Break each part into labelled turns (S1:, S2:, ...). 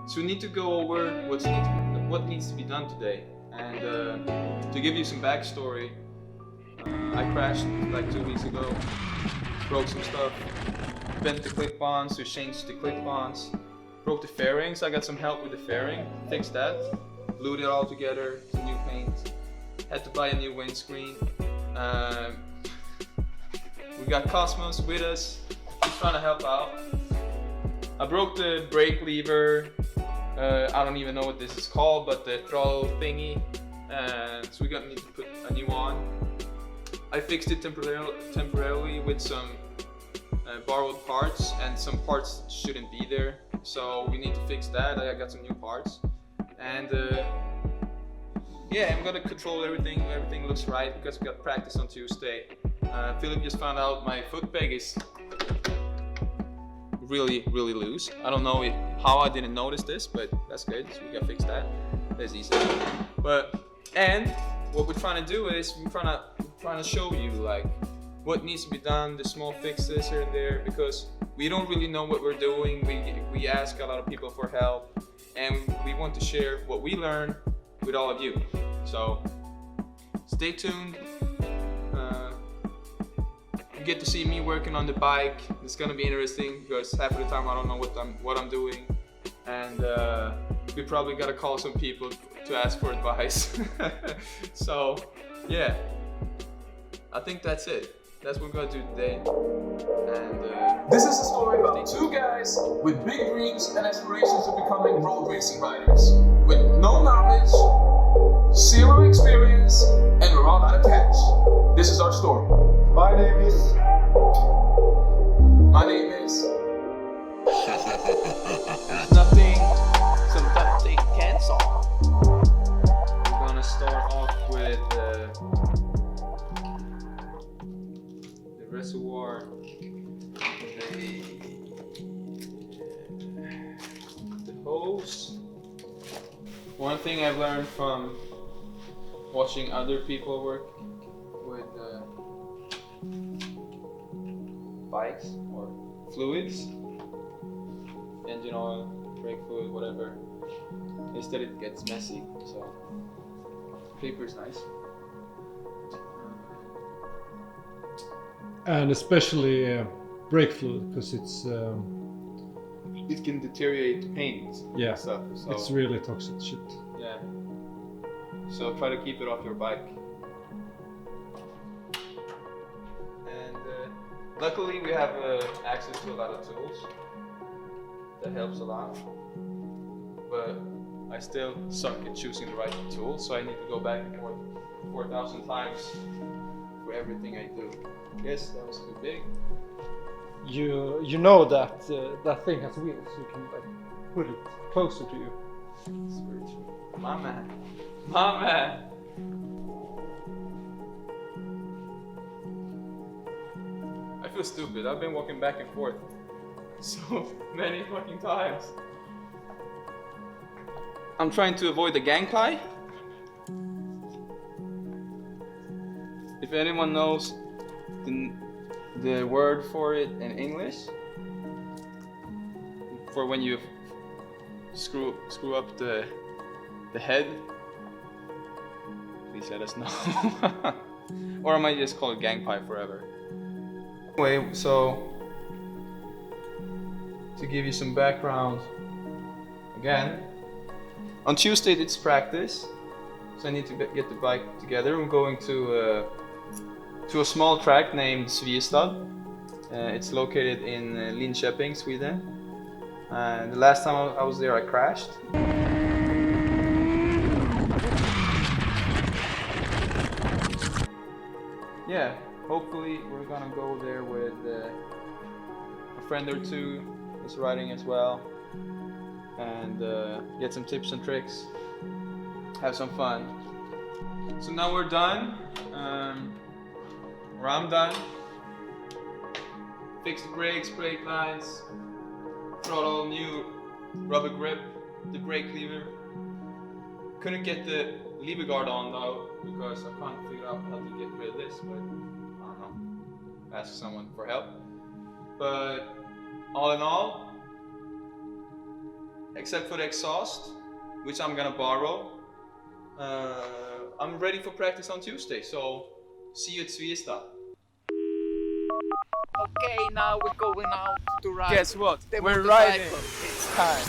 S1: So we need to go over what needs to be done today. And to give you some backstory, I crashed like 2 weeks ago, broke some stuff, bent the clip-ons, so changed the clip-ons, broke the fairings. I got some help with the fairing, fixed that, glued it all together, some new paint, had to buy a new windscreen. We got Cosmos with us, he's trying to help out. I broke the brake lever, I don't even know what this is called, but the throttle thingy, so we need to put a new one. I fixed it temporarily with some borrowed parts, and some parts shouldn't be there, so we need to fix that. I got some new parts, and yeah, I'm gonna control everything. Everything looks right because we got practice on Tuesday. Philip just found out my foot peg is really loose. I don't know how I didn't notice this, but that's good. So we gotta fix that. That's easy. And what we're trying to do is we're trying to show you like what needs to be done, the small fixes here and there, because we don't really know what we're doing. We ask a lot of people for help, and we want to share what we learn with all of you. So stay tuned. You get to see me working on the bike. It's gonna be interesting because half of the time I don't know what I'm doing, and we probably gotta call some people to ask for advice. So yeah, I think that's it. That's what we're gonna do today. And
S2: this is a story about two guys with big dreams and aspirations of becoming road racing riders, with no knowledge, zero experience, and a lot out of cash. This is our story.
S3: My name is.
S1: There's nothing they can't solve. We're gonna start off with the reservoir, the hose. One thing I've learned from watching other people work with bikes or fluids, engine oil, brake fluid, whatever, is that it gets messy. So paper is nice.
S3: And especially brake fluid, because it's
S1: It can deteriorate paint.
S3: Yeah,
S1: stuff. So
S3: it's really toxic shit.
S1: yeah. So try to keep it off your bike. And luckily we have access to a lot of tools. That helps a lot. But I still suck at choosing the right tool, so I need to go back and forth 4,000 times for everything I do. Yes, that was too big.
S3: You know that that thing has wheels. You can like put it closer to you.
S1: It's very true. My man. My man. I feel stupid. I've been walking back and forth so many fucking times. I'm trying to avoid the gangpie. If anyone knows the word for it in English, for when you screw up the head, please let us know. Or I might just call it gangpie forever. Anyway, so to give you some background, again, on Tuesday it's practice, so I need to get the bike together. I'm going to a small track named Sviestad. It's located in Linköping, Sweden. The last time I was there, I crashed. Yeah, hopefully we're gonna go there with a friend or two who's riding as well, and get some tips and tricks, have some fun. So now we're done, or I'm done. Fix the brakes, brake lines, throttle, new rubber grip, the brake lever. Couldn't get the lever guard on though, because I can't figure out how to get rid of this, but I don't know, ask someone for help. But all in all, except for the exhaust, which I'm gonna borrow. I'm ready for practice on Tuesday, so see you at Sviestad.
S4: Okay, now we're going out to ride.
S1: Guess what?
S4: The
S1: We're
S4: motorcycle.
S1: riding.
S4: It's time.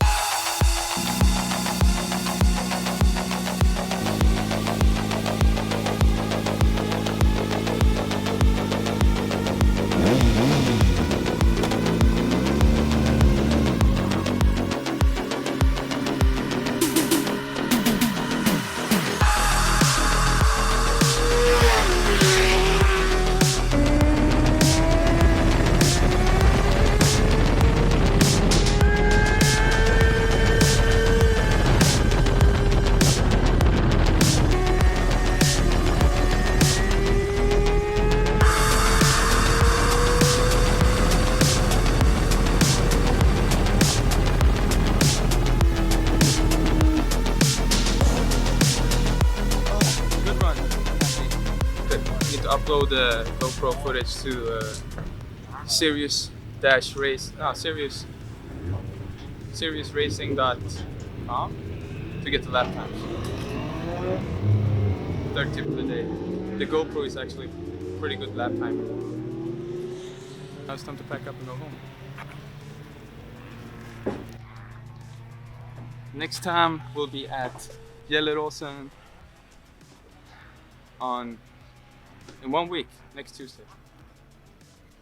S1: Good run. Good. Need to upload the GoPro footage to seriousracing.com to get the lap times. Third tip of the day. The GoPro is actually pretty good lap time. Now it's time to pack up and go home. Next time we'll be at Gelleråsen in 1 week, next Tuesday.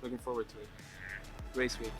S1: Looking forward to it. Race week.